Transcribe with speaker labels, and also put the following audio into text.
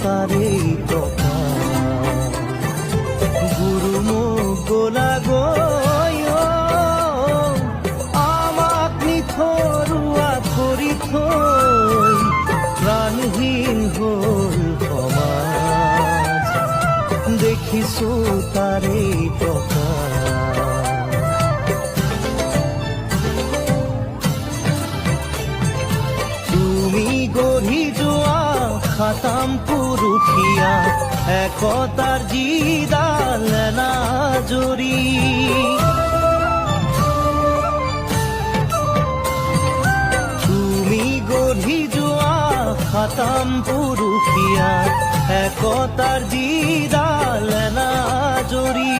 Speaker 1: তারে টকা গুরু মোক গোলা গৈ আমাক নিথৰুৱা কৰি থৈ প্ৰাণহীন হ'ল সমাজ দেখিছো তাৰে টকা গঢ়ি যোৱা খাতাম পুৰুষীয়া একতাৰ যিডাল এনাজৰী তুমি গঢ়ি যোৱা খাতাম পুৰুষীয়া একতাৰ যিডাল এনাজৰী